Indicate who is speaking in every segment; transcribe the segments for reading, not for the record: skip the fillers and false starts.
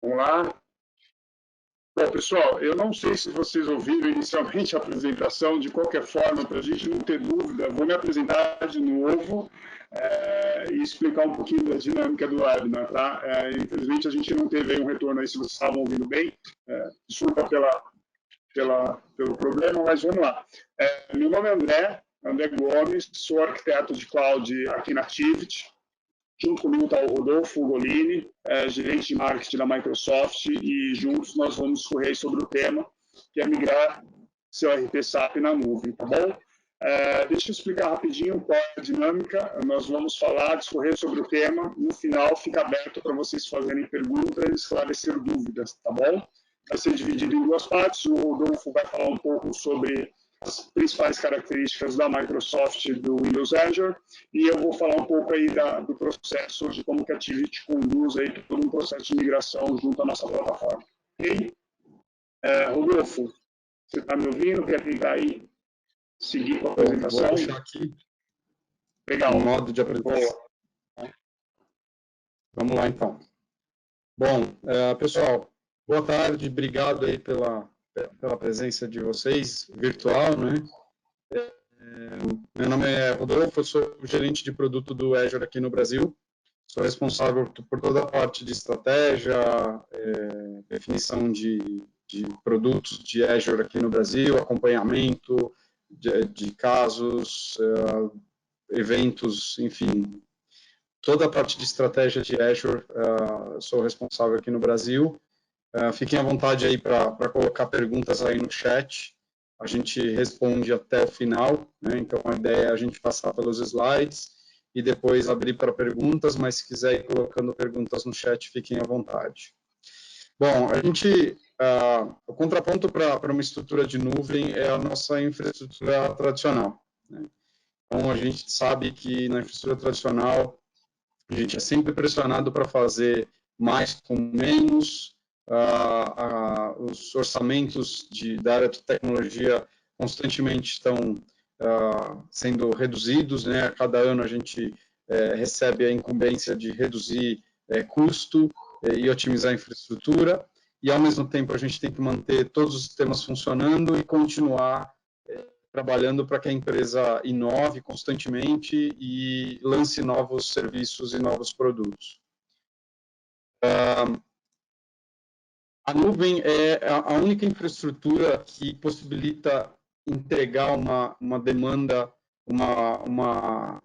Speaker 1: Vamos lá. Bom, pessoal, eu não sei se vocês ouviram inicialmente a apresentação, de qualquer forma, para a gente não ter dúvida, vou me apresentar de novo e explicar um pouquinho da dinâmica do webinar, tá? Infelizmente, a gente não teve aí um retorno aí, se vocês estavam ouvindo bem. Desculpa pelo problema, mas vamos lá. Meu nome é André Gomes, sou arquiteto de cloud aqui na Activity. Junto comigo está o Rodolfo Ugolini, gerente de marketing da Microsoft, e juntos nós vamos discorrer sobre o tema, que é migrar seu RP SAP na nuvem, tá bom? Deixa eu explicar rapidinho qual é a dinâmica. Nós vamos discorrer sobre o tema. No final, fica aberto para vocês fazerem perguntas e esclarecer dúvidas, tá bom? Vai ser dividido em duas partes. O Rodolfo vai falar um pouco sobre as principais características da Microsoft do Windows Azure, e eu vou falar um pouco aí do processo de como que a Activity conduz aí todo um processo de migração junto à nossa plataforma. Ok? Rodolfo, você está me ouvindo? Quer tentar aí seguir com a apresentação?
Speaker 2: Vou deixar aqui.
Speaker 1: Legal.
Speaker 2: O modo de apresentação. Vamos lá, então. Bom, pessoal, boa tarde, obrigado aí pela presença de vocês, virtual, né? Meu nome é Rodolfo, eu sou o gerente de produto do Azure aqui no Brasil. Sou responsável por toda a parte de estratégia, definição de produtos de Azure aqui no Brasil, acompanhamento de casos, eventos, enfim. Toda a parte de estratégia de Azure, sou responsável aqui no Brasil. Fiquem à vontade aí para colocar perguntas aí no chat. A gente responde até o final, né? Então a ideia é a gente passar pelos slides e depois abrir para perguntas, mas se quiser ir colocando perguntas no chat, fiquem à vontade. Bom, o contraponto para uma estrutura de nuvem é a nossa infraestrutura tradicional, né? Então a gente sabe que na infraestrutura tradicional a gente é sempre pressionado para fazer mais com menos. Os orçamentos da área de tecnologia constantemente estão sendo reduzidos, né? A cada ano a gente recebe a incumbência de reduzir custo e otimizar a infraestrutura, e ao mesmo tempo a gente tem que manter todos os sistemas funcionando e continuar trabalhando para que a empresa inove constantemente e lance novos serviços e novos produtos. A nuvem é a única infraestrutura que possibilita entregar uma demanda, uma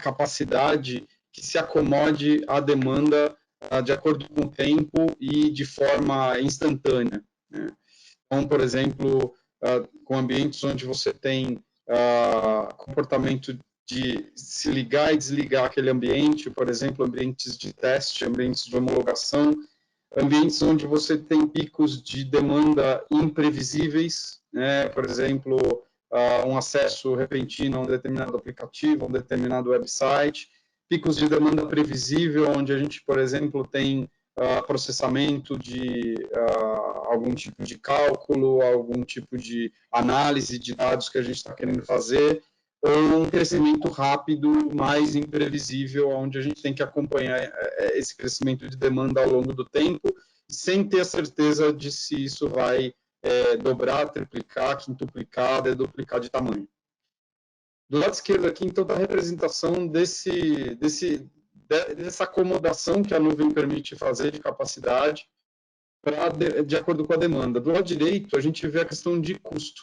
Speaker 2: capacidade que se acomode à demanda de acordo com o tempo e de forma instantânea, né? Então, por exemplo, com ambientes onde você tem comportamento de se ligar e desligar aquele ambiente, por exemplo, ambientes de teste, ambientes de homologação, ambientes onde você tem picos de demanda imprevisíveis, né? Por exemplo, um acesso repentino a um determinado aplicativo, a um determinado website, picos de demanda previsível, onde a gente, por exemplo, tem processamento de algum tipo de cálculo, algum tipo de análise de dados que a gente está querendo fazer, ou um crescimento rápido, mais imprevisível, onde a gente tem que acompanhar esse crescimento de demanda ao longo do tempo, sem ter a certeza de se isso vai dobrar, triplicar, quintuplicar, deduplicar de tamanho. Do lado esquerdo aqui, então, está a representação dessa acomodação que a nuvem permite fazer de capacidade de acordo com a demanda. Do lado direito, a gente vê a questão de custo.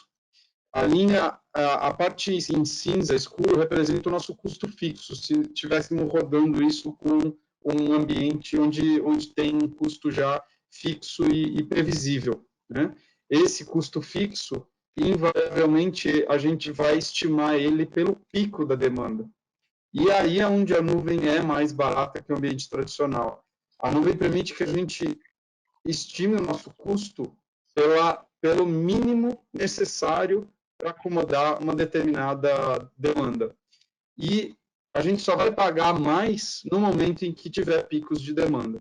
Speaker 2: A parte em cinza escuro representa o nosso custo fixo, se estivéssemos rodando isso com um ambiente onde tem um custo já fixo e previsível, né? Esse custo fixo, invariavelmente, a gente vai estimar ele pelo pico da demanda. E aí é onde a nuvem é mais barata que o ambiente tradicional. A nuvem permite que a gente estime o nosso custo pelo mínimo necessário para acomodar uma determinada demanda. E a gente só vai pagar mais no momento em que tiver picos de demanda.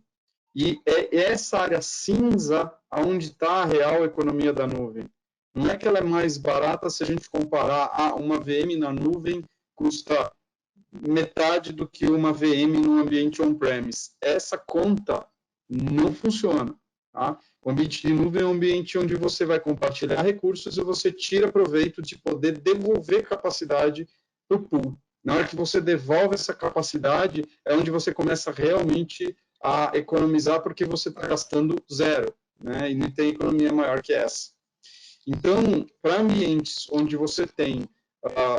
Speaker 2: E é essa área cinza onde está a real economia da nuvem. Não é que ela é mais barata se a gente comparar uma VM na nuvem custa metade do que uma VM no ambiente on-premise. Essa conta não funciona. Tá? O ambiente de nuvem é um ambiente onde você vai compartilhar recursos e você tira proveito de poder devolver capacidade para o pool. Na hora que você devolve essa capacidade, é onde você começa realmente a economizar, porque você está gastando zero, né? E não tem economia maior que essa. Então, para ambientes onde você tem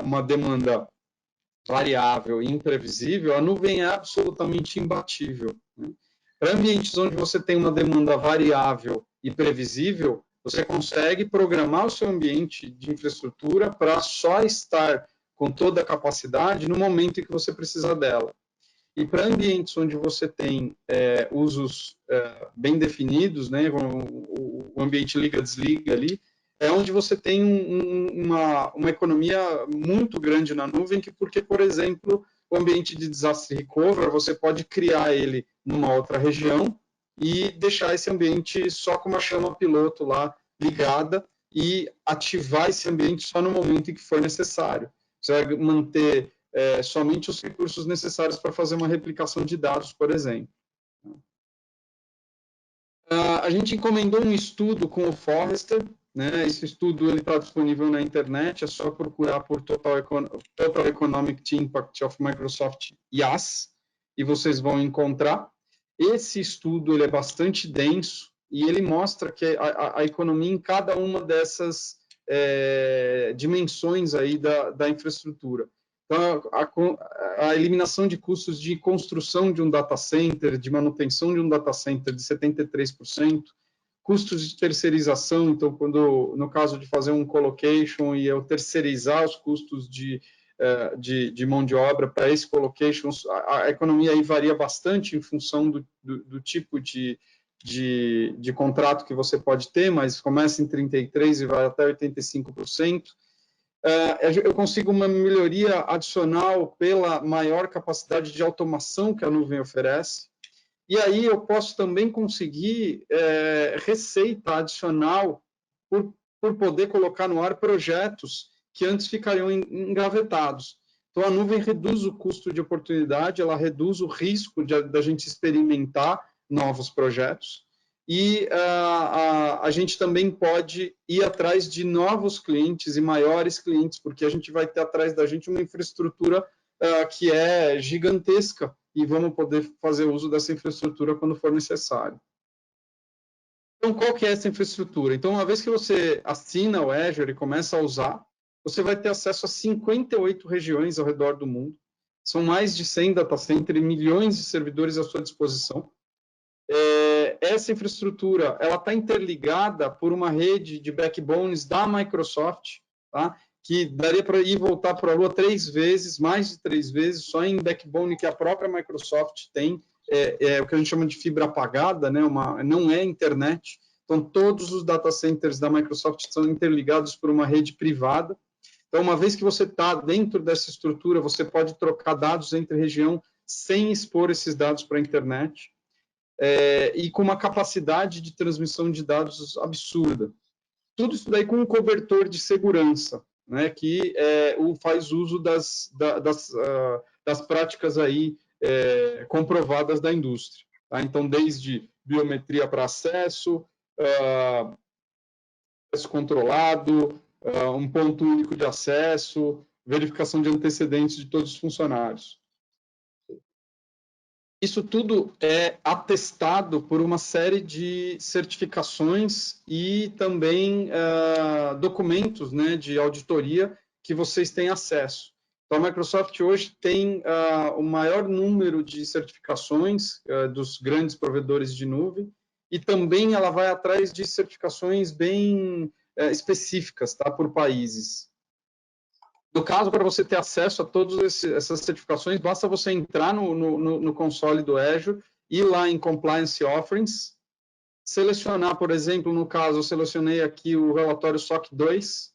Speaker 2: uma demanda variável e imprevisível, a nuvem é absolutamente imbatível. Né? Para ambientes onde você tem uma demanda variável e previsível, você consegue programar o seu ambiente de infraestrutura para só estar com toda a capacidade no momento em que você precisar dela. E para ambientes onde você tem usos bem definidos, né, o ambiente liga-desliga ali, é onde você tem uma economia muito grande na nuvem, porque, por exemplo, o ambiente de disaster recovery, você pode criar ele numa outra região e deixar esse ambiente só com uma chama piloto lá ligada e ativar esse ambiente só no momento em que for necessário. Você vai manter somente os recursos necessários para fazer uma replicação de dados, por exemplo. A gente encomendou um estudo com o Forrester, né? Esse estudo está disponível na internet, é só procurar por Total Economic Impact of Microsoft IaaS, e vocês vão encontrar. Esse estudo ele é bastante denso, e ele mostra que a economia em cada uma dessas dimensões aí da infraestrutura. Então, a eliminação de custos de construção de um data center, de manutenção de um data center de 73%, custos de terceirização, então, no caso de fazer um colocation e eu terceirizar os custos de mão de obra para esse colocation, a economia aí varia bastante em função do tipo de contrato que você pode ter, mas começa em 33% e vai até 85%. Eu consigo uma melhoria adicional pela maior capacidade de automação que a nuvem oferece, e aí eu posso também conseguir receita adicional por poder colocar no ar projetos que antes ficariam engavetados. Então, a nuvem reduz o custo de oportunidade, ela reduz o risco da gente experimentar novos projetos, e a gente também pode ir atrás de novos clientes e maiores clientes, porque a gente vai ter atrás da gente uma infraestrutura que é gigantesca, e vamos poder fazer uso dessa infraestrutura quando for necessário. Então, qual que é essa infraestrutura? Então, uma vez que você assina o Azure e começa a usar, você vai ter acesso a 58 regiões ao redor do mundo. São mais de 100 data centers e milhões de servidores à sua disposição. Essa infraestrutura ela está interligada por uma rede de backbones da Microsoft, tá? Que daria para ir voltar para a Lua 3 vezes, mais de 3 vezes, só em backbone que a própria Microsoft tem, o que a gente chama de fibra apagada, né? Não é internet. Então, todos os data centers da Microsoft são interligados por uma rede privada. Então, uma vez que você está dentro dessa estrutura, você pode trocar dados entre região sem expor esses dados para a internet. E com uma capacidade de transmissão de dados absurda. Tudo isso daí com um cobertor de segurança, né, que faz uso das práticas aí, comprovadas da indústria. Tá? Então, desde biometria para acesso, acesso controlado, um ponto único de acesso, verificação de antecedentes de todos os funcionários. Isso tudo é atestado por uma série de certificações e também documentos, né, de auditoria que vocês têm acesso. Então, a Microsoft hoje tem o maior número de certificações dos grandes provedores de nuvem, e também ela vai atrás de certificações bem específicas, tá, por países. No caso, para você ter acesso a todas essas certificações, basta você entrar no console do Azure, ir lá em Compliance Offerings, selecionar, por exemplo, no caso, eu selecionei aqui o relatório SOC 2.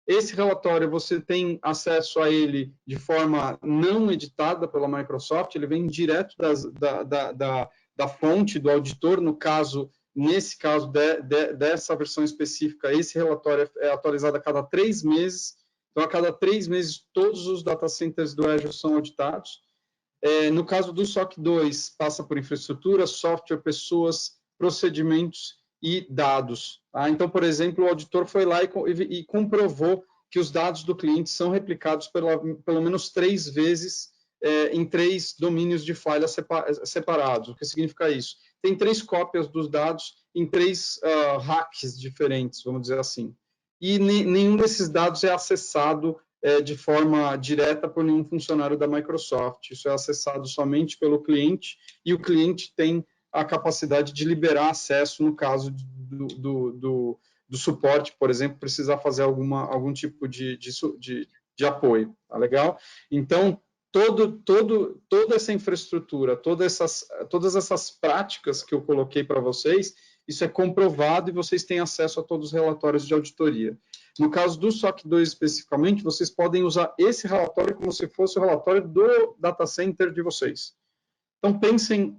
Speaker 2: Esse relatório, você tem acesso a ele de forma não editada pela Microsoft, ele vem direto da fonte do auditor. Nesse caso dessa versão específica, esse relatório é atualizado a cada 3 meses. Então, a cada 3 meses, todos os data centers do Azure são auditados. No caso do SOC 2, passa por infraestrutura, software, pessoas, procedimentos e dados. Tá? Então, por exemplo, o auditor foi lá e comprovou que os dados do cliente são replicados pelo menos 3 vezes em 3 domínios de falha separados. O que significa isso? Tem 3 cópias dos dados em 3 hacks diferentes, vamos dizer assim. E nenhum desses dados é acessado de forma direta por nenhum funcionário da Microsoft. Isso é acessado somente pelo cliente, e o cliente tem a capacidade de liberar acesso no caso do suporte, por exemplo, precisar fazer algum tipo de apoio. Tá legal? Então, toda essa infraestrutura, todas essas práticas que eu coloquei para vocês, isso é comprovado e vocês têm acesso a todos os relatórios de auditoria. No caso do SOC 2 especificamente, vocês podem usar esse relatório como se fosse o relatório do data center de vocês. Então, pensem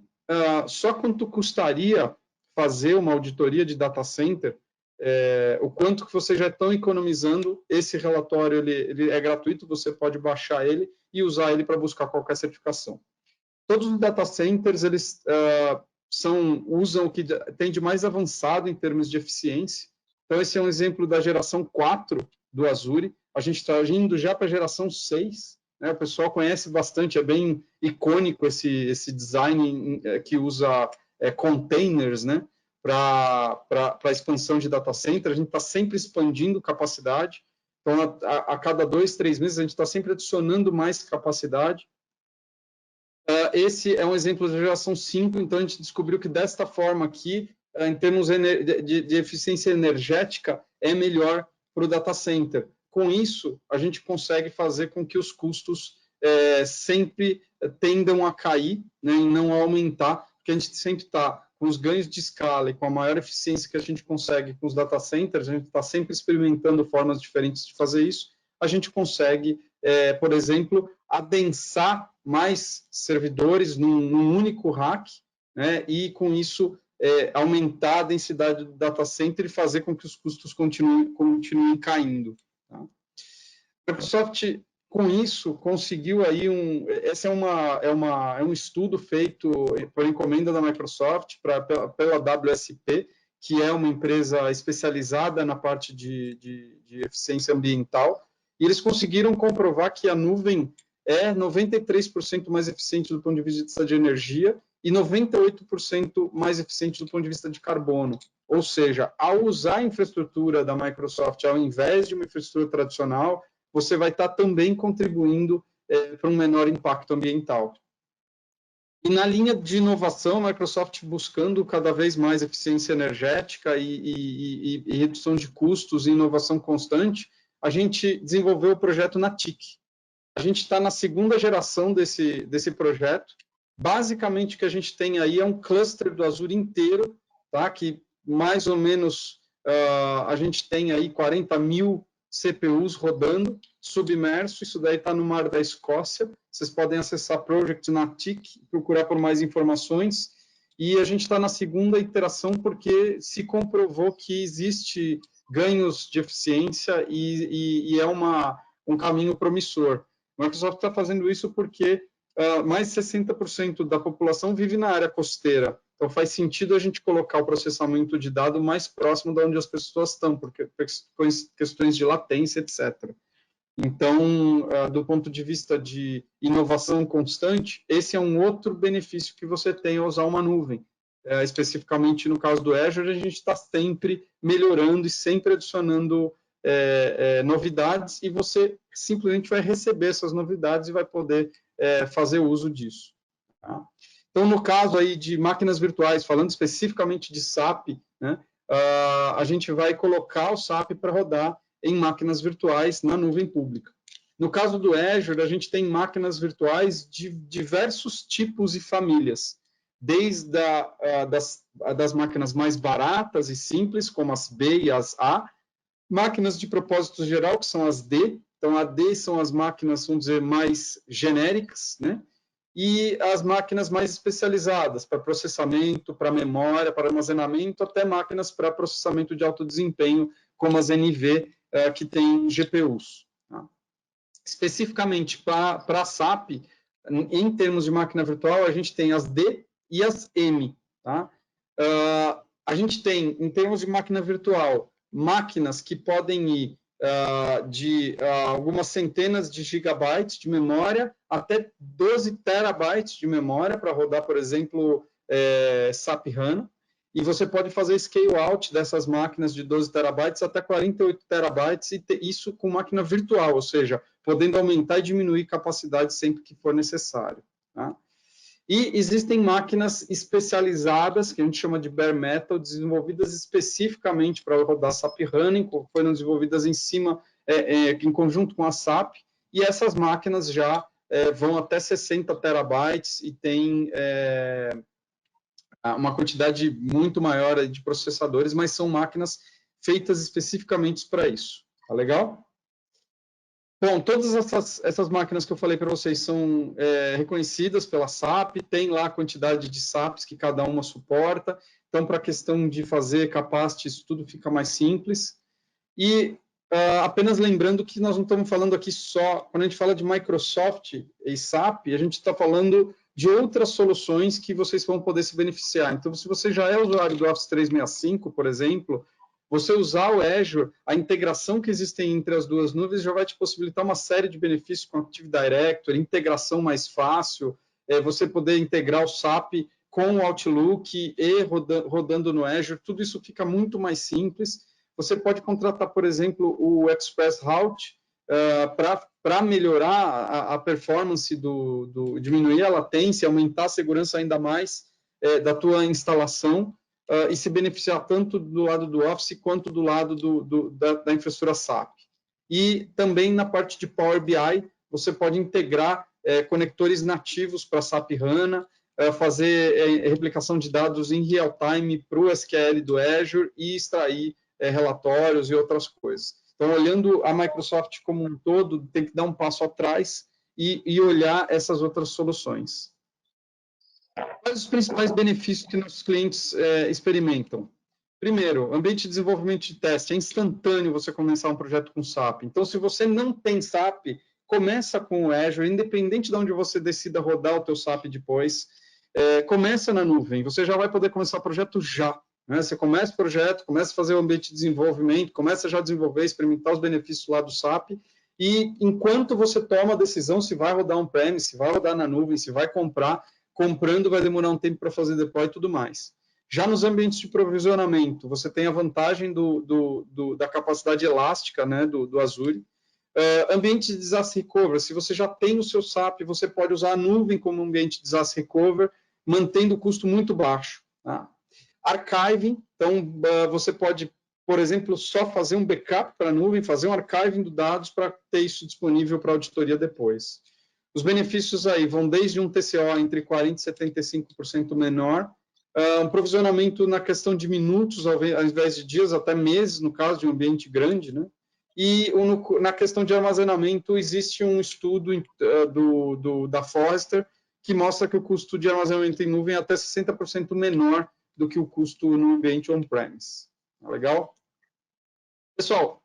Speaker 2: só quanto custaria fazer uma auditoria de data center, o quanto que vocês já estão economizando. Esse relatório ele é gratuito, você pode baixar ele e usar ele para buscar qualquer certificação. Todos os data centers, eles usam o que tem de mais avançado em termos de eficiência. Então, esse é um exemplo da geração 4 do Azure. A gente está indo já para a geração 6. Né? O pessoal conhece bastante, é bem icônico esse design que usa containers, né? para a expansão de data center. A gente está sempre expandindo capacidade. Então, a cada 2, 3 meses, a gente está sempre adicionando mais capacidade. Esse é um exemplo da geração 5, então a gente descobriu que desta forma aqui, em termos de eficiência energética, é melhor para o data center. Com isso, a gente consegue fazer com que os custos sempre tendam a cair, né, e não aumentar, porque a gente sempre está com os ganhos de escala e com a maior eficiência que a gente consegue com os data centers, a gente está sempre experimentando formas diferentes de fazer isso, a gente consegue, por exemplo, adensar mais servidores num único rack, né, e com isso aumentar a densidade do data center e fazer com que os custos continuem caindo. Tá? A Microsoft, com isso, conseguiu aí esse é um estudo feito por encomenda da Microsoft pela WSP, que é uma empresa especializada na parte de eficiência ambiental, e eles conseguiram comprovar que a nuvem é 93% mais eficiente do ponto de vista de energia e 98% mais eficiente do ponto de vista de carbono. Ou seja, ao usar a infraestrutura da Microsoft ao invés de uma infraestrutura tradicional, você vai estar também contribuindo para um menor impacto ambiental. E na linha de inovação, a Microsoft buscando cada vez mais eficiência energética e redução de custos e inovação constante, a gente desenvolveu o projeto NATIC. A gente está na 2ª geração desse projeto. Basicamente, o que a gente tem aí é um cluster do Azure inteiro, tá? Que mais ou menos a gente tem aí 40.000 CPUs rodando, submerso. Isso daí está no Mar da Escócia. Vocês podem acessar Project NATIC, procurar por mais informações. E a gente está na 2ª iteração porque se comprovou que existe ganhos de eficiência e é um caminho promissor. A Microsoft está fazendo isso porque mais de 60% da população vive na área costeira. Então, faz sentido a gente colocar o processamento de dados mais próximo de onde as pessoas estão, porque questões de latência, etc. Então, do ponto de vista de inovação constante, esse é um outro benefício que você tem ao usar uma nuvem. Especificamente no caso do Azure, a gente está sempre melhorando e sempre adicionando novidades, e você simplesmente vai receber essas novidades e vai poder fazer uso disso. Tá? Então, no caso aí de máquinas virtuais, falando especificamente de SAP, né, a gente vai colocar o SAP para rodar em máquinas virtuais na nuvem pública. No caso do Azure, a gente tem máquinas virtuais de diversos tipos e famílias, desde das máquinas mais baratas e simples, como as B e as A, máquinas de propósito geral, que são as D. Então, a D são as máquinas, vamos dizer, mais genéricas, né? E as máquinas mais especializadas, para processamento, para memória, para armazenamento, até máquinas para processamento de alto desempenho, como as NV, que tem GPUs. Tá? Especificamente para a SAP, em termos de máquina virtual, a gente tem as D e as M. Tá? A gente tem, em termos de máquina virtual, máquinas que podem ir de algumas centenas de gigabytes de memória até 12 terabytes de memória para rodar, por exemplo, SAP HANA. E você pode fazer scale out dessas máquinas de 12 terabytes até 48 terabytes, e isso com máquina virtual, ou seja, podendo aumentar e diminuir capacidade sempre que for necessário. Tá? E existem máquinas especializadas, que a gente chama de bare metal, desenvolvidas especificamente para rodar SAP HANA, foram desenvolvidas em cima, em conjunto com a SAP, e essas máquinas já vão até 60 terabytes e tem uma quantidade muito maior de processadores, mas são máquinas feitas especificamente para isso. Tá legal? Bom, todas essas máquinas que eu falei para vocês são reconhecidas pela SAP, tem lá a quantidade de SAPs que cada uma suporta, então para a questão de fazer capacity, isso tudo fica mais simples. E apenas lembrando que nós não estamos falando aqui só, quando a gente fala de Microsoft e SAP, a gente está falando de outras soluções que vocês vão poder se beneficiar. Então, se você já é usuário do Office 365, por exemplo, você usar o Azure, a integração que existe entre as duas nuvens já vai te possibilitar uma série de benefícios com Active Directory, integração mais fácil, você poder integrar o SAP com o Outlook e rodando no Azure, tudo isso fica muito mais simples. Você pode contratar, por exemplo, o Express Route para melhorar a performance, diminuir a latência, aumentar a segurança ainda mais da tua instalação, e se beneficiar tanto do lado do Office quanto do lado da infraestrutura SAP. E também na parte de Power BI, você pode integrar conectores nativos para SAP HANA, fazer replicação de dados em real time para o SQL do Azure e extrair relatórios e outras coisas. Então, olhando a Microsoft como um todo, tem que dar um passo atrás e olhar essas outras soluções. Quais os principais benefícios que nossos clientes experimentam? Primeiro, ambiente de desenvolvimento de teste. É instantâneo você começar um projeto com SAP. Então, se você não tem SAP, começa com o Azure, independente de onde você decida rodar o teu SAP depois, começa na nuvem. Você já vai poder começar o projeto já. Né? Você começa o projeto, começa a fazer o ambiente de desenvolvimento, começa já a desenvolver, experimentar os benefícios lá do SAP, e enquanto você toma a decisão se vai rodar on-premise, se vai rodar na nuvem, se vai comprar, comprando vai demorar um tempo para fazer deploy e tudo mais. Já nos ambientes de provisionamento, você tem a vantagem da capacidade elástica, né, do Azure. Ambiente de disaster recovery, se você já tem o seu SAP, você pode usar a nuvem como ambiente de disaster recovery, mantendo o custo muito baixo. Tá? Archiving, então você pode, por exemplo, só fazer um backup para a nuvem, fazer um archiving de dados para ter isso disponível para auditoria depois. Os benefícios aí vão desde um TCO entre 40% e 75% menor, um provisionamento na questão de minutos, ao invés de dias, até meses, no caso de um ambiente grande, né? E na questão de armazenamento, existe um estudo da Forrester que mostra que o custo de armazenamento em nuvem é até 60% menor do que o custo no ambiente on-premise. Tá legal? Pessoal,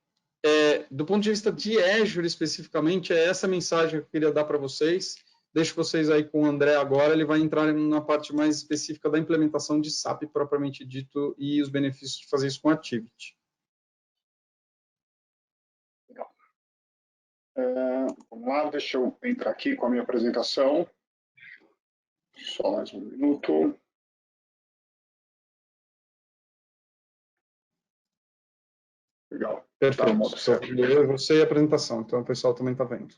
Speaker 2: do ponto de vista de Azure especificamente, é essa mensagem que eu queria dar para vocês. Deixo vocês aí com o André agora, ele vai entrar na parte mais específica da implementação de SAP propriamente dito e os benefícios de fazer isso com Activity.
Speaker 1: Legal. Vamos lá, deixa eu entrar aqui com a minha apresentação. Só mais um minuto. Legal.
Speaker 2: Perfeito. Você e a apresentação, então o pessoal também está vendo.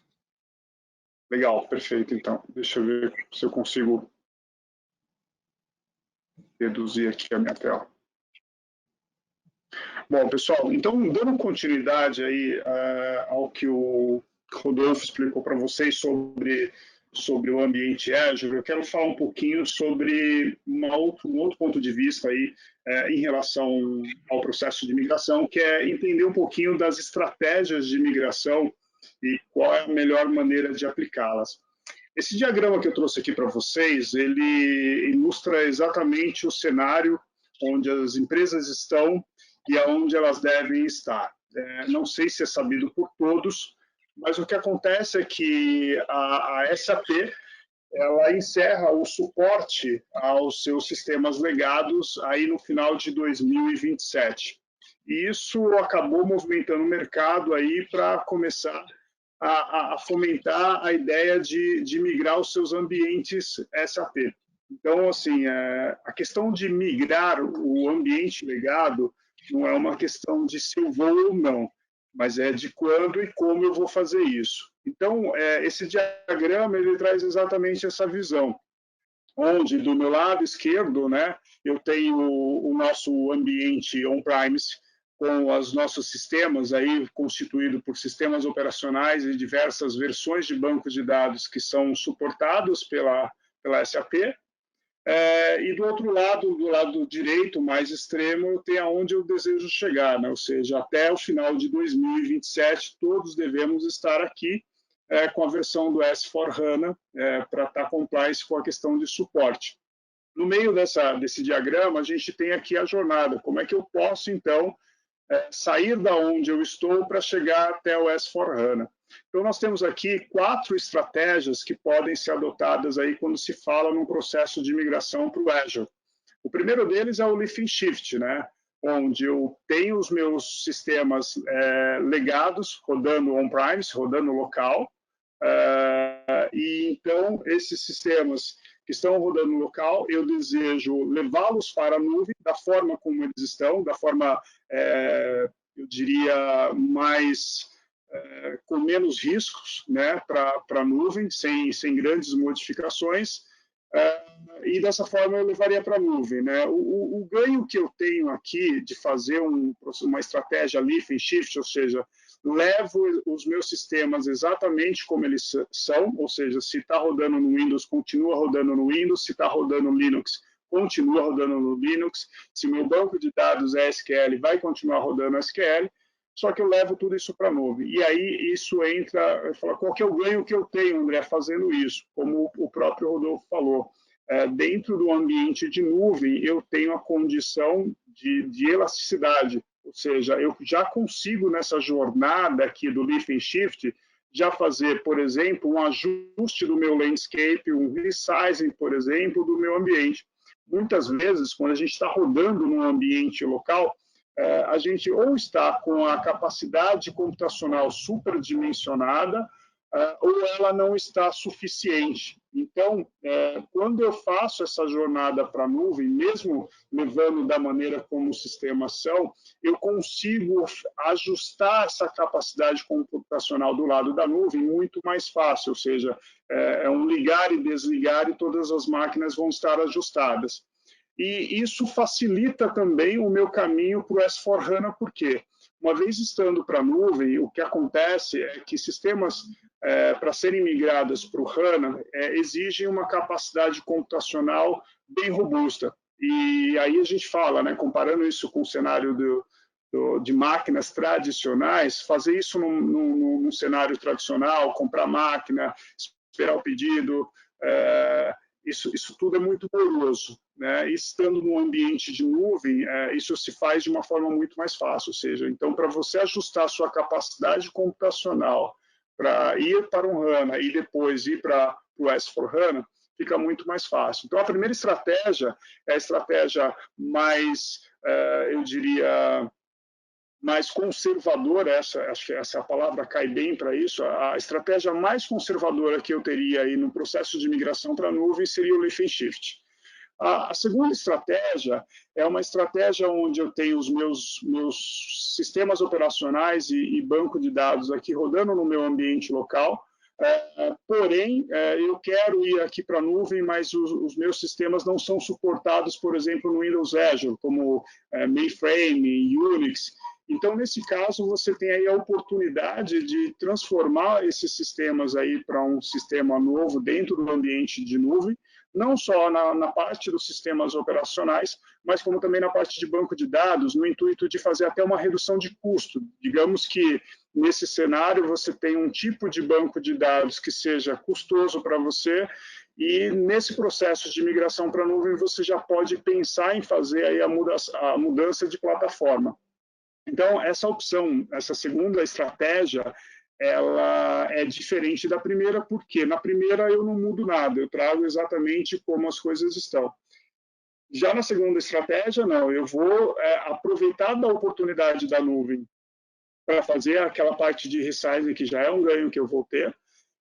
Speaker 1: Legal, perfeito. Então, deixa eu ver se eu consigo reduzir aqui a minha tela. Bom, pessoal, então, dando continuidade aí ao que o Rodolfo explicou para vocês sobre o ambiente Azure, eu quero falar um pouquinho sobre um outro ponto de vista aí, em relação ao processo de migração, que é entender um pouquinho das estratégias de migração e qual é a melhor maneira de aplicá-las. Esse diagrama que eu trouxe aqui para vocês, ele ilustra exatamente o cenário onde as empresas estão e aonde elas devem estar. Não sei se é sabido por todos, mas o que acontece é que a SAP ela encerra o suporte aos seus sistemas legados aí no final de 2027. E isso acabou movimentando o mercado aí para começar a fomentar a ideia de migrar os seus ambientes SAP. Então, assim, a questão de migrar o ambiente legado não é uma questão de se eu vou ou não, mas é de quando e como eu vou fazer isso. Então, esse diagrama ele traz exatamente essa visão, onde do meu lado esquerdo, né, eu tenho o nosso ambiente on-premise com os nossos sistemas aí constituído por sistemas operacionais e diversas versões de banco de dados que são suportados pela SAP. E do lado direito, mais extremo, eu tenho aonde eu desejo chegar, né? Ou seja, até o final de 2027, todos devemos estar aqui com a versão do S4HANA para estar compliance com a questão de suporte. No meio desse diagrama, a gente tem aqui a jornada. Como é que eu posso, então, sair da onde eu estou para chegar até o S4HANA? Então, nós temos aqui 4 estratégias que podem ser adotadas aí quando se fala num processo de migração para o Azure. O primeiro deles é o Lift and Shift, né? Onde eu tenho os meus sistemas legados rodando on-premise, rodando local, e então esses sistemas que estão rodando no local, eu desejo levá-los para a nuvem da forma como eles estão, da forma, eu diria, mais com menos riscos, né, para a nuvem, sem grandes modificações, e dessa forma eu levaria para a nuvem. Né? O ganho que eu tenho aqui de fazer uma estratégia lift and shift, ou seja, levo os meus sistemas exatamente como eles são, ou seja, se está rodando no Windows, continua rodando no Windows, se está rodando no Linux, continua rodando no Linux, se meu banco de dados é SQL, vai continuar rodando SQL, só que eu levo tudo isso para a nuvem. E aí isso entra, fala, qual que é o ganho que eu tenho, André, fazendo isso? Como o próprio Rodolfo falou, dentro do ambiente de nuvem, eu tenho a condição de elasticidade, ou seja, eu já consigo nessa jornada aqui do Lift and Shift, já fazer, por exemplo, um ajuste do meu landscape, um resizing, por exemplo, do meu ambiente. Muitas vezes, quando a gente está rodando num ambiente local, a gente ou está com a capacidade computacional superdimensionada, ou ela não está suficiente. Então, quando eu faço essa jornada para a nuvem, mesmo levando da maneira como os sistemas são, eu consigo ajustar essa capacidade computacional do lado da nuvem muito mais fácil, ou seja, é um ligar e desligar e todas as máquinas vão estar ajustadas. E isso facilita também o meu caminho para o S4HANA, porque uma vez estando para a nuvem, o que acontece é que sistemas para serem migrados para o HANA exigem uma capacidade computacional bem robusta. E aí a gente fala, né, comparando isso com o cenário de máquinas tradicionais, fazer isso num cenário tradicional, comprar máquina, esperar o pedido, isso tudo é muito moroso. Né? E estando no ambiente de nuvem, isso se faz de uma forma muito mais fácil. Ou seja, então, para você ajustar a sua capacidade computacional para ir para um HANA e depois ir para o S4HANA, fica muito mais fácil. Então, a primeira estratégia é a estratégia mais, eu diria, mais conservadora, acho que essa palavra cai bem para isso, a estratégia mais conservadora que eu teria aí no processo de migração para a nuvem seria o Lift and Shift. A segunda estratégia é uma estratégia onde eu tenho os meus sistemas operacionais e banco de dados aqui rodando no meu ambiente local, porém, eu quero ir aqui para a nuvem, mas os meus sistemas não são suportados, por exemplo, no Windows Azure, como Mainframe, Unix. Então, nesse caso, você tem aí a oportunidade de transformar esses sistemas aí para um sistema novo dentro do ambiente de nuvem, não só na parte dos sistemas operacionais, mas como também na parte de banco de dados, no intuito de fazer até uma redução de custo. Digamos que nesse cenário você tem um tipo de banco de dados que seja custoso para você, e nesse processo de migração para a nuvem você já pode pensar em fazer aí a mudança de plataforma. Então, essa opção, essa segunda estratégia, ela é diferente da primeira, porque na primeira eu não mudo nada, eu trago exatamente como as coisas estão. Já na segunda estratégia, não, eu vou aproveitar da oportunidade da nuvem para fazer aquela parte de resizing, que já é um ganho que eu vou ter,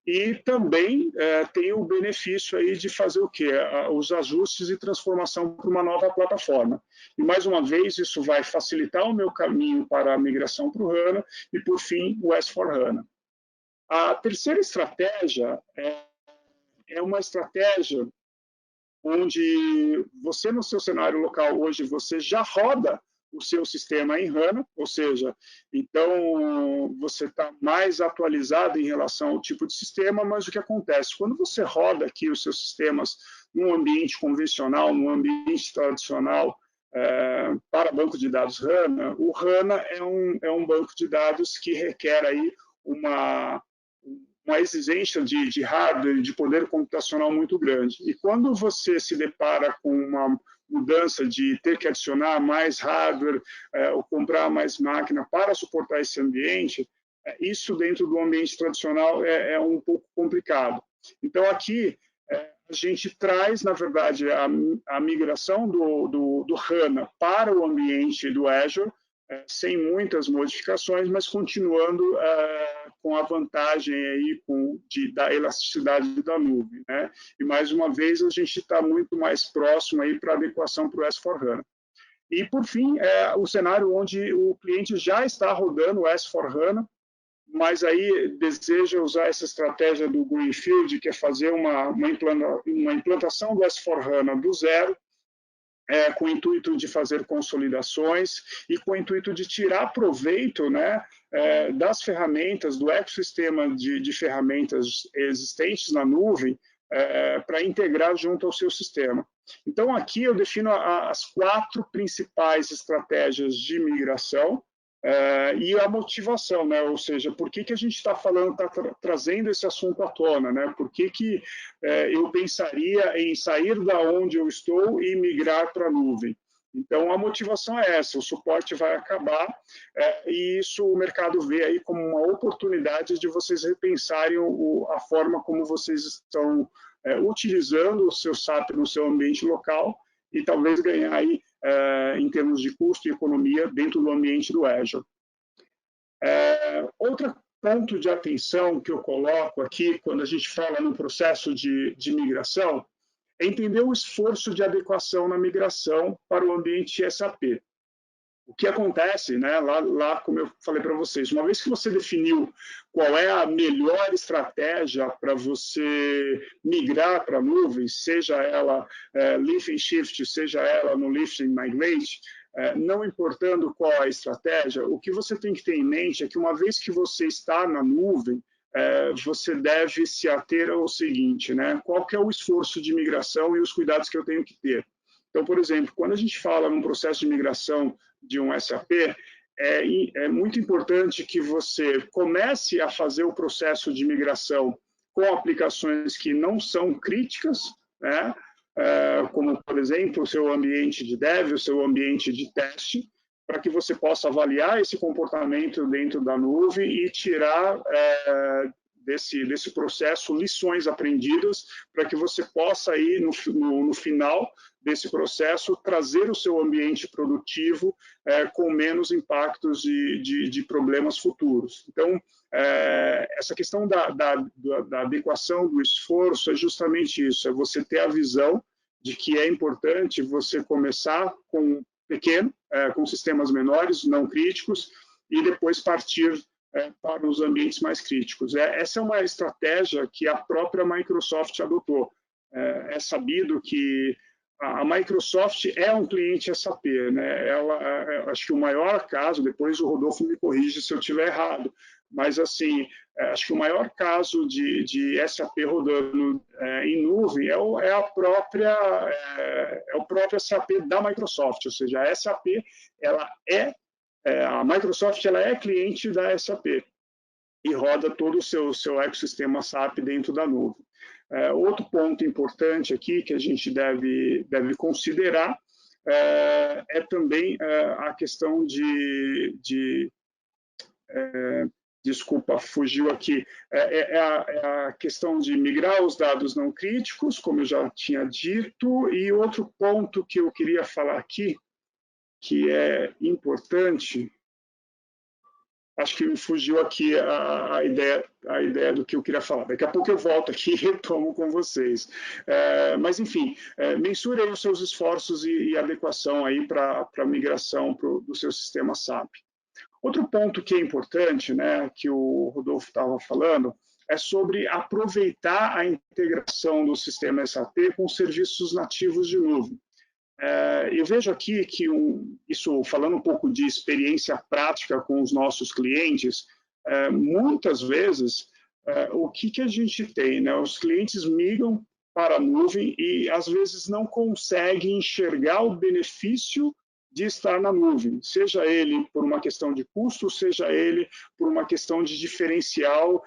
Speaker 1: e também tem o benefício aí de fazer o quê? Os ajustes e transformação para uma nova plataforma. E, mais uma vez, isso vai facilitar o meu caminho para a migração para o HANA e, por fim, o S4HANA. A terceira estratégia é uma estratégia onde você, no seu cenário local hoje, você já roda o seu sistema em HANA, ou seja, então você está mais atualizado em relação ao tipo de sistema, mas o que acontece? Quando você roda aqui os seus sistemas num ambiente convencional, num ambiente tradicional, para banco de dados HANA, o HANA é um banco de dados que requer aí uma exigência de hardware, de poder computacional muito grande. E quando você se depara com uma mudança de ter que adicionar mais hardware ou comprar mais máquina para suportar esse ambiente, isso dentro do ambiente tradicional é um pouco complicado. Então, aqui, a gente traz, na verdade, a migração do HANA para o ambiente do Azure, sem muitas modificações, mas continuando com a vantagem aí da elasticidade da nuvem, né? E, mais uma vez, a gente está muito mais próximo aí para adequação para o S4HANA. E, por fim, o cenário onde o cliente já está rodando o S4HANA, mas aí deseja usar essa estratégia do Greenfield, que é fazer uma implantação do S4HANA do zero, com o intuito de fazer consolidações e com o intuito de tirar proveito, né, das ferramentas, do ecossistema de ferramentas existentes na nuvem, para integrar junto ao seu sistema. Então, aqui eu defino as 4 principais estratégias de migração, e a motivação, né? Ou seja, por que a gente está falando, trazendo esse assunto à tona, né? Por que eu pensaria em sair da onde eu estou e migrar para a nuvem? Então, a motivação é essa, o suporte vai acabar, e isso o mercado vê aí como uma oportunidade de vocês repensarem a forma como vocês estão utilizando o seu SAP no seu ambiente local e talvez ganhar aí em termos de custo e economia dentro do ambiente do Azure. Outro ponto de atenção que eu coloco aqui, quando a gente fala no processo de migração, é entender o esforço de adequação na migração para o ambiente SAP. O que acontece, né, lá, como eu falei para vocês, uma vez que você definiu qual é a melhor estratégia para você migrar para a nuvem, seja ela lift and shift, seja ela no lift and migrate, não importando qual a estratégia, o que você tem que ter em mente é que uma vez que você está na nuvem, você deve se ater ao seguinte, né, qual que é o esforço de migração e os cuidados que eu tenho que ter. Então, por exemplo, quando a gente fala num processo de migração de um SAP, é muito importante que você comece a fazer o processo de migração com aplicações que não são críticas, né? Como, por exemplo, o seu ambiente de dev, o seu ambiente de teste, para que você possa avaliar esse comportamento dentro da nuvem e tirar desse processo lições aprendidas para que você possa aí no final desse processo trazer o seu ambiente produtivo com menos impactos de problemas futuros. Então, essa questão da adequação do esforço é justamente isso, é você ter a visão de que é importante você começar com pequeno, com sistemas menores, não críticos, e depois partir para os ambientes mais críticos. Essa é uma estratégia que a própria Microsoft adotou. É sabido que a Microsoft é um cliente SAP, né? Acho que o maior caso, depois o Rodolfo me corrige se eu estiver errado, mas assim, acho que o maior caso de SAP rodando em nuvem é o próprio SAP da Microsoft, ou seja, a SAP a Microsoft ela é cliente da SAP e roda todo o seu ecossistema SAP dentro da nuvem. Outro ponto importante aqui que a gente deve considerar é também a questão de desculpa, fugiu aqui, é a questão de migrar os dados não críticos, como eu já tinha dito, e outro ponto que eu queria falar aqui, que é importante, acho que me fugiu aqui a ideia do que eu queria falar. Daqui a pouco eu volto aqui e retomo com vocês. Mas, enfim, mensure aí os seus esforços e adequação aí para a migração do seu sistema SAP. Outro ponto que é importante, né, que o Rodolfo estava falando, é sobre aproveitar a integração do sistema SAP com serviços nativos de nuvem. Eu vejo aqui que, isso falando um pouco de experiência prática com os nossos clientes, muitas vezes, o que a gente tem? Né? Os clientes migram para a nuvem e, às vezes, não conseguem enxergar o benefício de estar na nuvem, seja ele por uma questão de custo, seja ele por uma questão de diferencial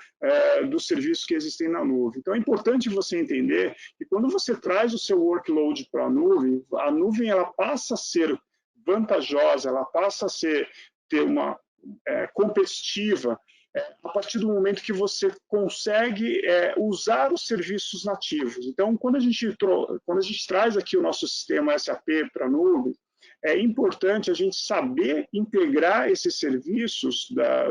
Speaker 1: dos serviços que existem na nuvem. Então, é importante você entender que quando você traz o seu workload para a nuvem ela passa a ser vantajosa, ela passa a ter uma competitiva a partir do momento que você consegue usar os serviços nativos. Então, quando a gente traz aqui o nosso sistema SAP para a nuvem, é importante a gente saber integrar esses serviços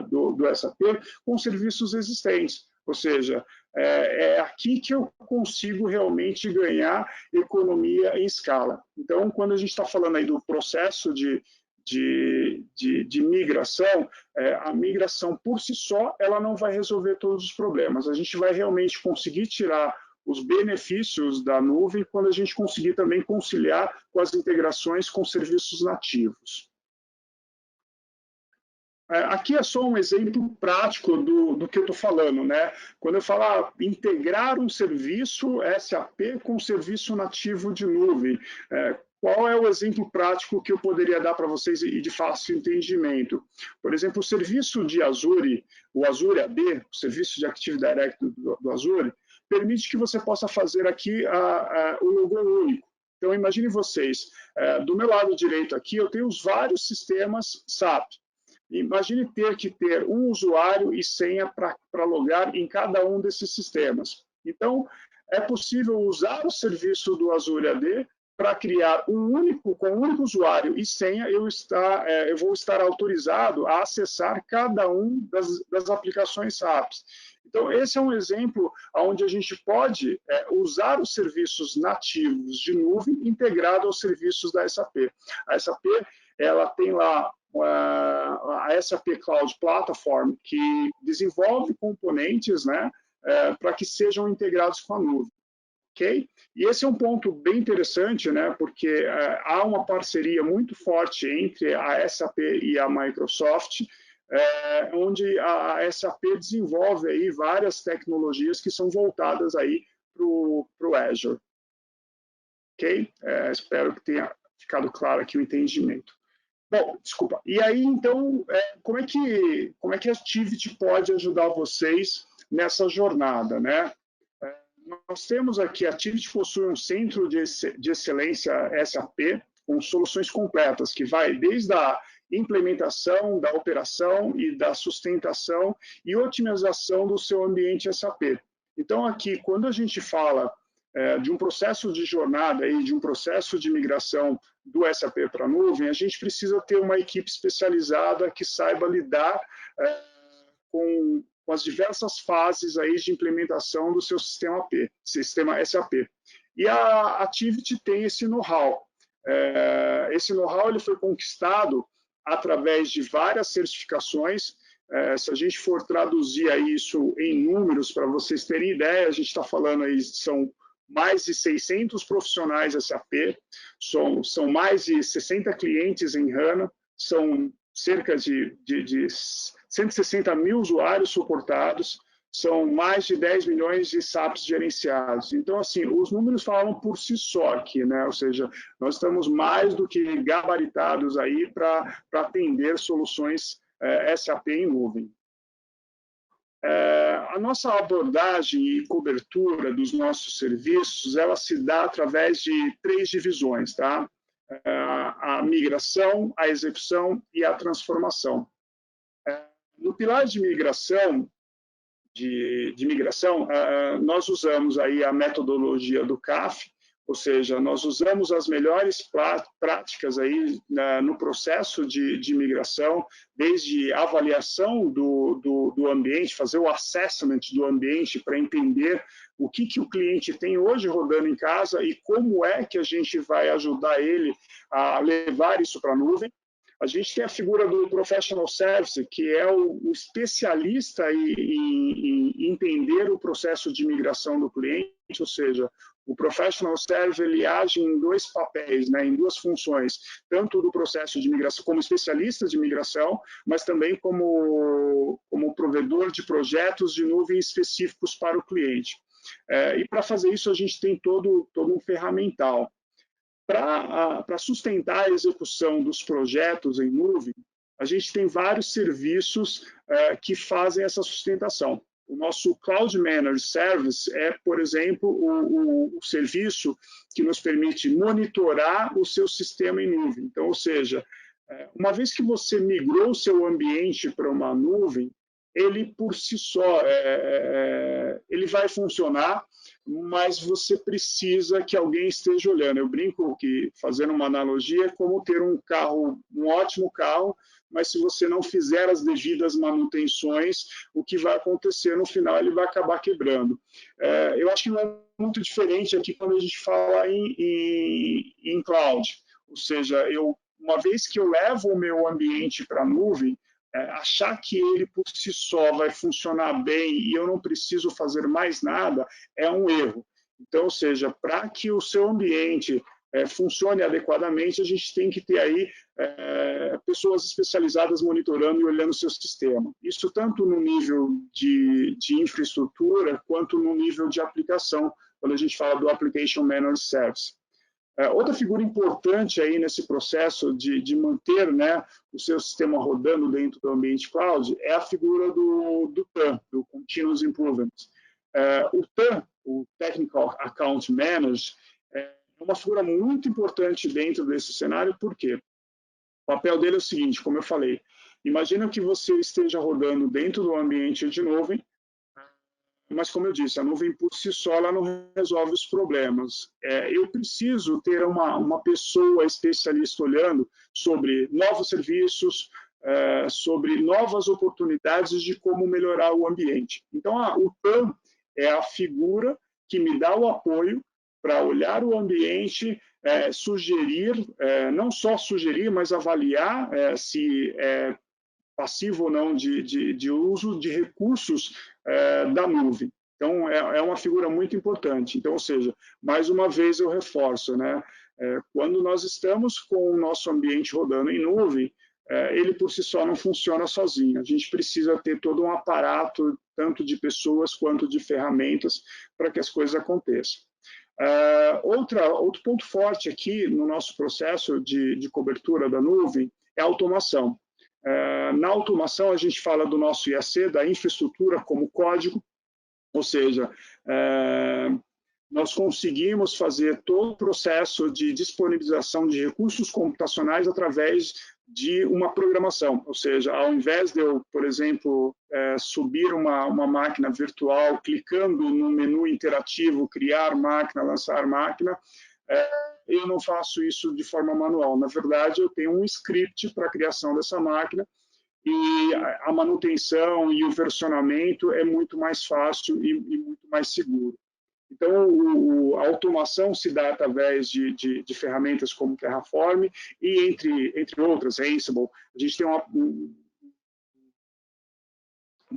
Speaker 1: do SAP com serviços existentes. Ou seja, é aqui que eu consigo realmente ganhar economia em escala. Então, quando a gente está falando aí do processo de migração, a migração por si só, ela não vai resolver todos os problemas. A gente vai realmente conseguir tirar os benefícios da nuvem quando a gente conseguir também conciliar com as integrações com serviços nativos. Aqui é só um exemplo prático do que eu estou falando, né? Quando eu falo integrar um serviço SAP com serviço nativo de nuvem, qual é o exemplo prático que eu poderia dar para vocês e de fácil entendimento? Por exemplo, o serviço de Azure, o Azure AD, o serviço de Active Directory do Azure, permite que você possa fazer aqui o login único. Então, imagine vocês, do meu lado direito aqui, eu tenho os vários sistemas SAP. Imagine ter que ter um usuário e senha para logar em cada um desses sistemas. Então, é possível usar o serviço do Azure AD para criar com um único usuário e senha, eu vou estar autorizado a acessar cada um das aplicações SAP. Então, esse é um exemplo onde a gente pode usar os serviços nativos de nuvem integrado aos serviços da SAP. A SAP ela tem lá a SAP Cloud Platform, que desenvolve componentes, né, para que sejam integrados com a nuvem. Okay? E esse é um ponto bem interessante, né, porque há uma parceria muito forte entre a SAP e a Microsoft, onde a SAP desenvolve aí várias tecnologias que são voltadas aí para o Azure. Ok? Espero que tenha ficado claro aqui o entendimento. Bom, desculpa. E aí, então, como é que a Activity pode ajudar vocês nessa jornada, né? Nós temos aqui, a Activity possui um centro de excelência SAP com soluções completas, que vai desde a implementação, da operação e da sustentação e otimização do seu ambiente SAP. Então, aqui, quando a gente fala de um processo de jornada, e de um processo de migração do SAP para a nuvem, a gente precisa ter uma equipe especializada que saiba lidar com as diversas fases aí de implementação do seu sistema SAP. E a Activity tem esse know-how. Esse know-how ele foi conquistado através de várias certificações. Se a gente for traduzir isso em números, para vocês terem ideia, a gente está falando aí, são mais de 600 profissionais SAP, são mais de 60 clientes em HANA, são cerca de 160 mil usuários suportados, são mais de 10 milhões de SAPs gerenciados. Então, assim, os números falam por si só aqui, né? Ou seja, nós estamos mais do que gabaritados aí para atender soluções SAP em nuvem. A nossa abordagem e cobertura dos nossos serviços, ela se dá através de 3 divisões, tá? A migração, a execução e a transformação. No pilar de migração, nós usamos aí a metodologia do CAF, ou seja, nós usamos as melhores práticas aí no processo de migração, desde a avaliação do ambiente, fazer o assessment do ambiente para entender o que o cliente tem hoje rodando em casa e como é que a gente vai ajudar ele a levar isso para a nuvem. A gente tem a figura do Professional Service, que é o especialista em entender o processo de migração do cliente, ou seja, o Professional Service ele age em dois papéis, né, em duas funções, tanto do processo de migração, como especialista de migração, mas também como provedor de projetos de nuvem específicos para o cliente. E para fazer isso, a gente tem todo um ferramental. Para sustentar a execução dos projetos em nuvem, a gente tem vários serviços que fazem essa sustentação. O nosso Cloud Managed Service é, por exemplo, o serviço que nos permite monitorar o seu sistema em nuvem. Então, ou seja, uma vez que você migrou o seu ambiente para uma nuvem, ele por si só ele vai funcionar, mas você precisa que alguém esteja olhando. Eu brinco que, fazendo uma analogia, é como ter um carro, um ótimo carro, mas se você não fizer as devidas manutenções, o que vai acontecer no final, ele vai acabar quebrando. Eu acho que não é muito diferente aqui quando a gente fala em cloud, ou seja, uma vez que eu levo o meu ambiente para a nuvem, achar que ele por si só vai funcionar bem e eu não preciso fazer mais nada é um erro. Então, ou seja, para que o seu ambiente funcione adequadamente, a gente tem que ter aí pessoas especializadas monitorando e olhando o seu sistema. Isso tanto no nível de infraestrutura quanto no nível de aplicação, quando a gente fala do Application Managed Service. Outra figura importante aí nesse processo de manter, né, o seu sistema rodando dentro do ambiente cloud é a figura do TAM, do Continuous Improvement. O TAM, o Technical Account Manager, é uma figura muito importante dentro desse cenário, por quê? O papel dele é o seguinte, como eu falei, imagina que você esteja rodando dentro do ambiente de nuvem, mas, como eu disse, a nuvem por si só ela não resolve os problemas. Eu preciso ter uma pessoa especialista olhando sobre novos serviços, sobre novas oportunidades de como melhorar o ambiente. Então, o PAM é a figura que me dá o apoio para olhar o ambiente, sugerir, não só sugerir, mas avaliar se é passivo ou não de uso de recursos da nuvem. Então, é uma figura muito importante. Então, ou seja, mais uma vez eu reforço, né? Quando nós estamos com o nosso ambiente rodando em nuvem, ele por si só não funciona sozinho. A gente precisa ter todo um aparato, tanto de pessoas quanto de ferramentas, para que as coisas aconteçam. Outro ponto forte aqui no nosso processo de cobertura da nuvem é a automação. Na automação, a gente fala do nosso IAC, da infraestrutura como código, ou seja, nós conseguimos fazer todo o processo de disponibilização de recursos computacionais através de uma programação, ou seja, ao invés de eu, por exemplo, subir uma máquina virtual, clicando no menu interativo, criar máquina, lançar máquina, eu não faço isso de forma manual. Na verdade, eu tenho um script para a criação dessa máquina e a manutenção e o versionamento é muito mais fácil e muito mais seguro. Então, a automação se dá através de ferramentas como Terraform e, entre outras, Ansible. A gente tem um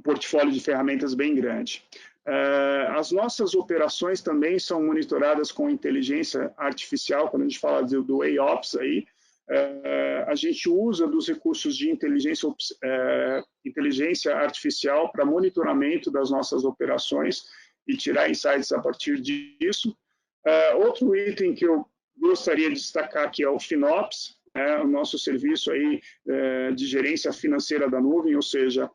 Speaker 1: portfólio de ferramentas bem grande. As nossas operações também são monitoradas com inteligência artificial, quando a gente fala do AIOps aí, a gente usa dos recursos de inteligência artificial para monitoramento das nossas operações e tirar insights a partir disso. Outro item que eu gostaria de destacar aqui é o FinOps, o nosso serviço aí de gerência financeira da nuvem, ou seja,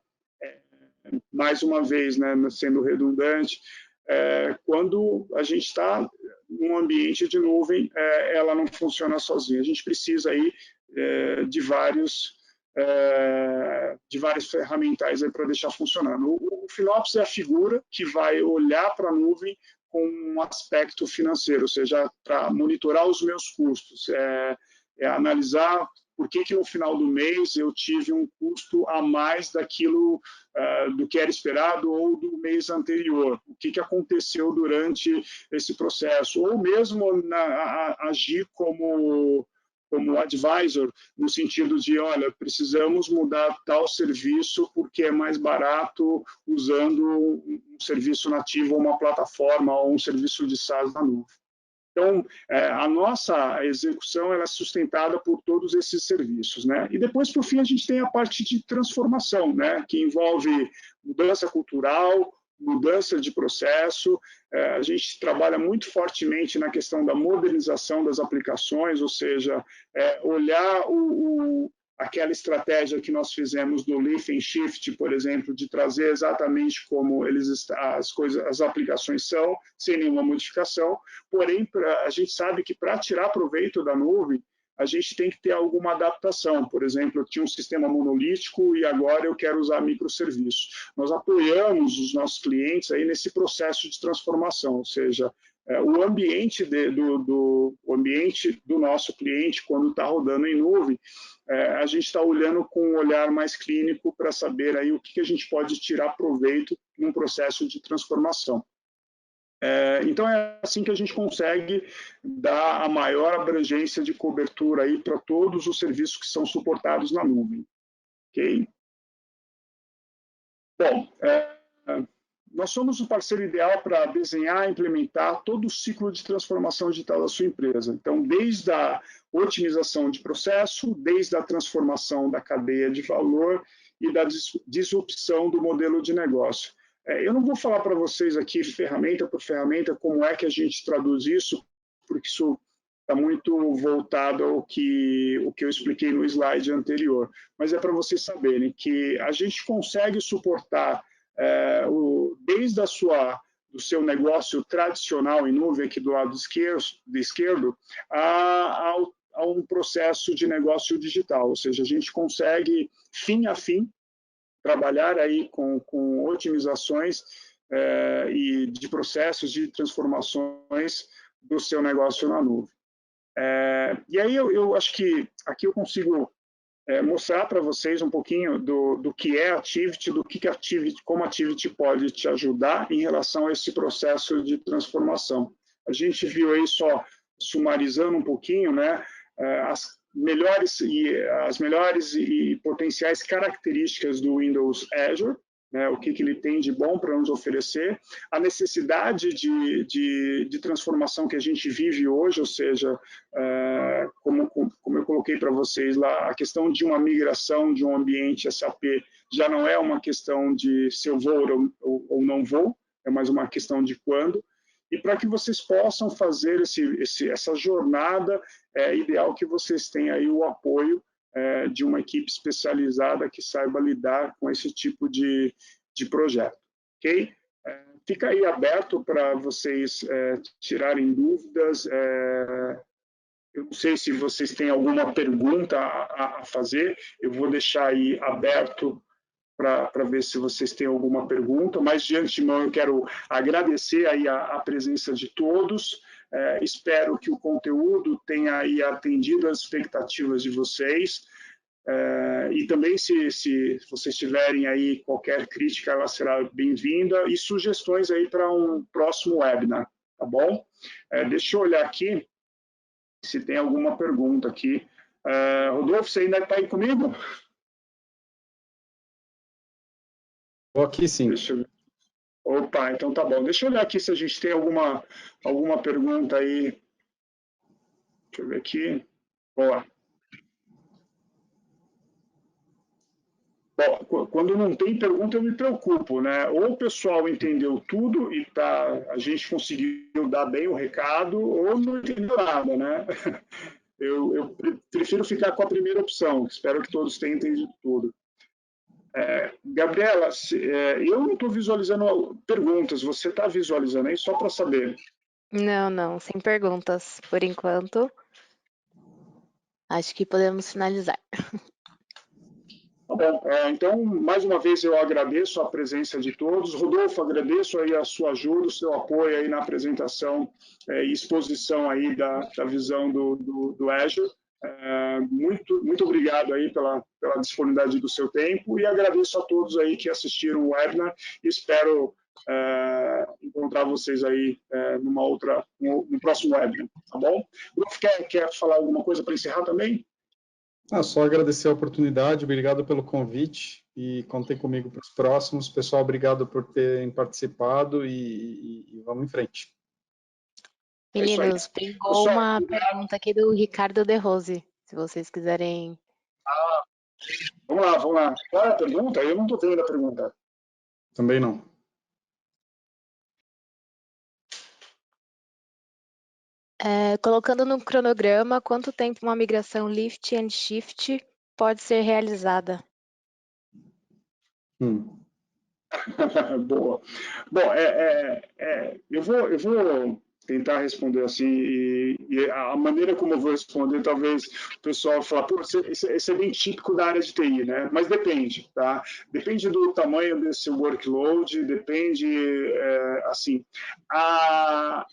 Speaker 1: mais uma vez, né, sendo redundante, quando a gente está num ambiente de nuvem, ela não funciona sozinha. A gente precisa aí de vários de várias ferramentais para deixar funcionando. O FinOps é a figura que vai olhar para a nuvem com um aspecto financeiro, ou seja, para monitorar os meus custos, analisar por que no final do mês eu tive um custo a mais daquilo do que era esperado ou do mês anterior, o que aconteceu durante esse processo, ou mesmo agir como advisor, no sentido de, olha, precisamos mudar tal serviço porque é mais barato usando um serviço nativo, uma plataforma ou um serviço de SaaS na nuvem. Então, a nossa execução ela é sustentada por todos esses serviços, né? E depois, por fim, a gente tem a parte de transformação, né? Que envolve mudança cultural, mudança de processo. A gente trabalha muito fortemente na questão da modernização das aplicações, ou seja, olhar aquela estratégia que nós fizemos do Lift and Shift, por exemplo, de trazer exatamente como as aplicações são, sem nenhuma modificação. Porém, a gente sabe que para tirar proveito da nuvem, a gente tem que ter alguma adaptação. Por exemplo, eu tinha um sistema monolítico e agora eu quero usar microserviços. Nós apoiamos os nossos clientes aí nesse processo de transformação, ou seja, o ambiente do nosso cliente, quando está rodando em nuvem, a gente está olhando com um olhar mais clínico para saber aí o que a gente pode tirar proveito num processo de transformação. Então, é assim que a gente consegue dar a maior abrangência de cobertura aí para todos os serviços que são suportados na nuvem. Ok? Bom, nós somos o parceiro ideal para desenhar e implementar todo o ciclo de transformação digital da sua empresa. Então, desde a otimização de processo, desde a transformação da cadeia de valor e da disrupção do modelo de negócio. Eu não vou falar para vocês aqui, ferramenta por ferramenta, como é que a gente traduz isso, porque isso está muito voltado ao que eu expliquei no slide anterior. Mas é para vocês saberem que a gente consegue suportar desde do seu negócio tradicional em nuvem, aqui do lado esquerdo, a um processo de negócio digital, ou seja, a gente consegue, fim a fim, trabalhar aí com otimizações e de processos de transformações do seu negócio na nuvem. E aí eu acho que aqui eu consigo mostrar para vocês um pouquinho do que é Activity, como a Activity pode te ajudar em relação a esse processo de transformação. A gente viu aí, só sumarizando um pouquinho, né, as melhores e potenciais características do Windows Azure, né, o que ele tem de bom para nos oferecer, a necessidade de transformação que a gente vive hoje, ou seja, como eu coloquei para vocês lá, a questão de uma migração de um ambiente SAP já não é uma questão de se eu vou ou não vou, é mais uma questão de quando. E para que vocês possam fazer essa jornada, é ideal que vocês tenham aí o apoio de uma equipe especializada que saiba lidar com esse tipo de projeto. Ok? Fica aí aberto para vocês tirarem dúvidas. Eu não sei se vocês têm alguma pergunta a fazer, eu vou deixar aí aberto para ver se vocês têm alguma pergunta, mas de antemão eu quero agradecer aí a presença de todos, espero que o conteúdo tenha aí atendido as expectativas de vocês, e também se vocês tiverem aí qualquer crítica, ela será bem-vinda, e sugestões aí para um próximo webinar, tá bom? Deixa eu olhar aqui se tem alguma pergunta aqui. Rodolfo, você ainda está aí comigo?
Speaker 2: Estou aqui sim.
Speaker 1: Opa, então tá bom. Deixa eu olhar aqui se a gente tem alguma pergunta aí. Deixa eu ver aqui. Boa. Bom, quando não tem pergunta eu me preocupo, né? Ou o pessoal entendeu tudo e a gente conseguiu dar bem o recado, ou não entendeu nada, né? Eu prefiro ficar com a primeira opção. Espero que todos tenham entendido tudo. Gabriela, eu não estou visualizando perguntas, você está visualizando aí só para saber?
Speaker 3: Não, sem perguntas por enquanto. Acho que podemos finalizar.
Speaker 1: bom, então, mais uma vez eu agradeço a presença de todos. Rodolfo, agradeço aí a sua ajuda, o seu apoio aí na apresentação e exposição aí da visão do Azure. Muito obrigado aí pela disponibilidade do seu tempo e agradeço a todos aí que assistiram o webinar e espero encontrar vocês aí no próximo webinar, tá bom? Rodolfo, quer falar alguma coisa para encerrar também?
Speaker 2: Só agradecer a oportunidade, obrigado pelo convite e contem comigo para os próximos. Pessoal, obrigado por terem participado e vamos em frente.
Speaker 3: Meninos, pingou uma pergunta aqui do Ricardo De Rose, se vocês quiserem.
Speaker 1: Vamos lá. Qual é a pergunta? Eu não estou vendo a pergunta.
Speaker 2: Também não.
Speaker 3: Colocando no cronograma, quanto tempo uma migração lift and shift pode ser realizada?
Speaker 1: Boa. Bom, eu vou tentar responder assim, e a maneira como eu vou responder, talvez o pessoal fale, pô, isso é bem típico da área de TI, né? Mas depende, tá? Depende do tamanho desse workload, depende, assim, a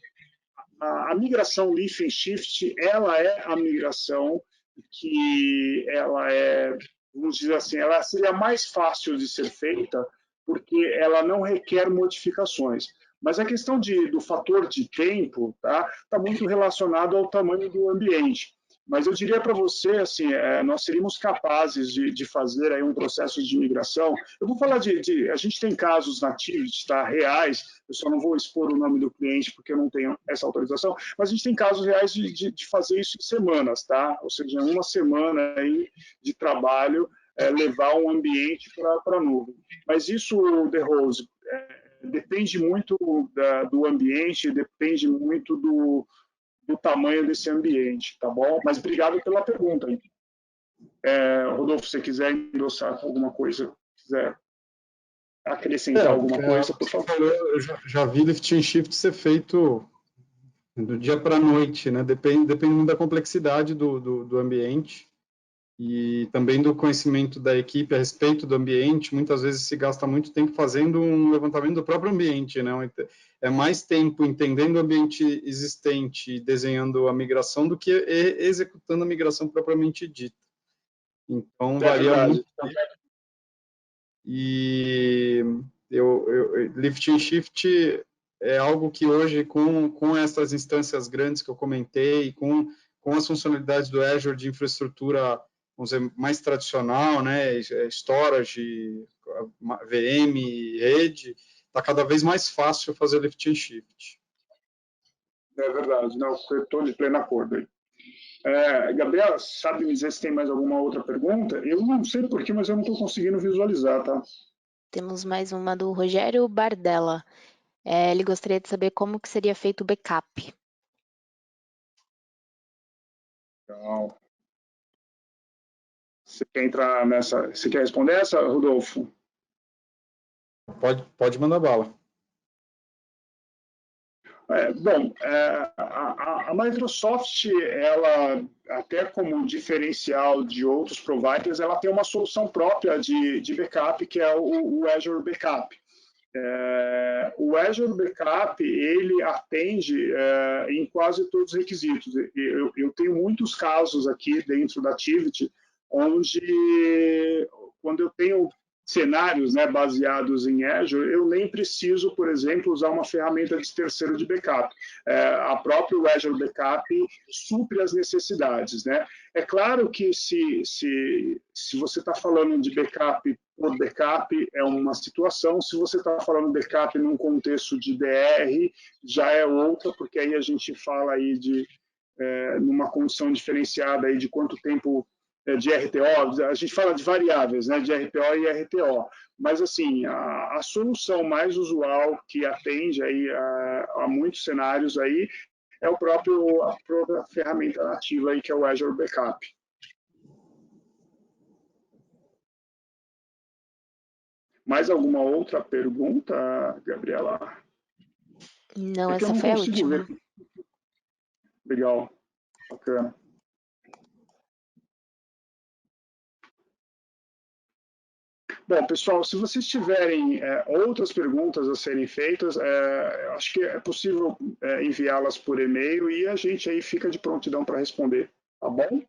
Speaker 1: migração lift and shift, ela é a migração que ela vamos dizer assim, ela seria mais fácil de ser feita porque ela não requer modificações. Mas a questão do fator de tempo tá muito relacionado ao tamanho do ambiente. Mas eu diria para você, assim, nós seríamos capazes de fazer aí um processo de migração. Eu vou falar a gente tem casos nativos, reais, eu só não vou expor o nome do cliente porque eu não tenho essa autorização, mas a gente tem casos reais de fazer isso em semanas, tá? Ou seja, uma semana aí de trabalho, levar um ambiente para a nuvem. Mas isso, The Rose, depende muito do ambiente, depende muito do tamanho desse ambiente, tá bom? Mas obrigado pela pergunta. Rodolfo, se você quiser endossar alguma coisa, quiser acrescentar alguma coisa, por favor.
Speaker 2: Eu já vi lift and shift ser feito do dia para a noite, né? Depende muito da complexidade do ambiente e também do conhecimento da equipe a respeito do ambiente. Muitas vezes se gasta muito tempo fazendo um levantamento do próprio ambiente, né? É mais tempo entendendo o ambiente existente e desenhando a migração do que executando a migração propriamente dita. Então, varia muito. E lift and shift é algo que hoje, com essas instâncias grandes que eu comentei, com as funcionalidades do Azure de infraestrutura, vamos dizer, mais tradicional, né, storage, VM, rede, está cada vez mais fácil fazer lift and shift.
Speaker 1: É verdade, não, eu estou de pleno acordo aí. Gabriela, sabe me dizer se tem mais alguma outra pergunta? Eu não sei porquê, mas eu não estou conseguindo visualizar, tá?
Speaker 3: Temos mais uma do Rogério Bardella. Ele gostaria de saber como que seria feito o backup.
Speaker 1: Legal. Você quer entrar nessa? Você quer responder essa, Rodolfo?
Speaker 2: Pode mandar bala.
Speaker 1: Bom, a Microsoft, ela, até como diferencial de outros providers, ela tem uma solução própria de backup, que é o Azure Backup. O Azure Backup, ele atende em quase todos os requisitos. Eu tenho muitos casos aqui dentro da Activity, onde, quando eu tenho cenários, né, baseados em Azure, eu nem preciso, por exemplo, usar uma ferramenta de terceiro de backup. A própria Azure Backup supre as necessidades, né? É claro que se você está falando de backup por backup, é uma situação. Se você está falando backup num contexto de DR, já é outra, porque aí a gente fala aí numa condição diferenciada aí de quanto tempo de RTO, a gente fala de variáveis, né, de RPO e RTO, mas assim, a solução mais usual que atende aí a muitos cenários aí é a própria ferramenta nativa aí, que é o Azure Backup. Mais alguma outra pergunta, Gabriela?
Speaker 3: Não, essa foi a última.
Speaker 1: Ver. Legal, bacana. Bom, pessoal, se vocês tiverem outras perguntas a serem feitas, acho que é possível enviá-las por e-mail e a gente aí fica de prontidão para responder, tá bom?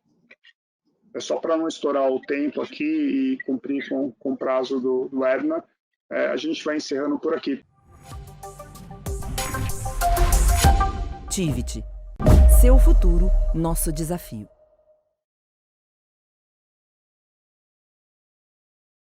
Speaker 1: É só para não estourar o tempo aqui e cumprir com o prazo do Edna, a gente vai encerrando por aqui.
Speaker 4: Tiviti. Seu futuro, nosso desafio.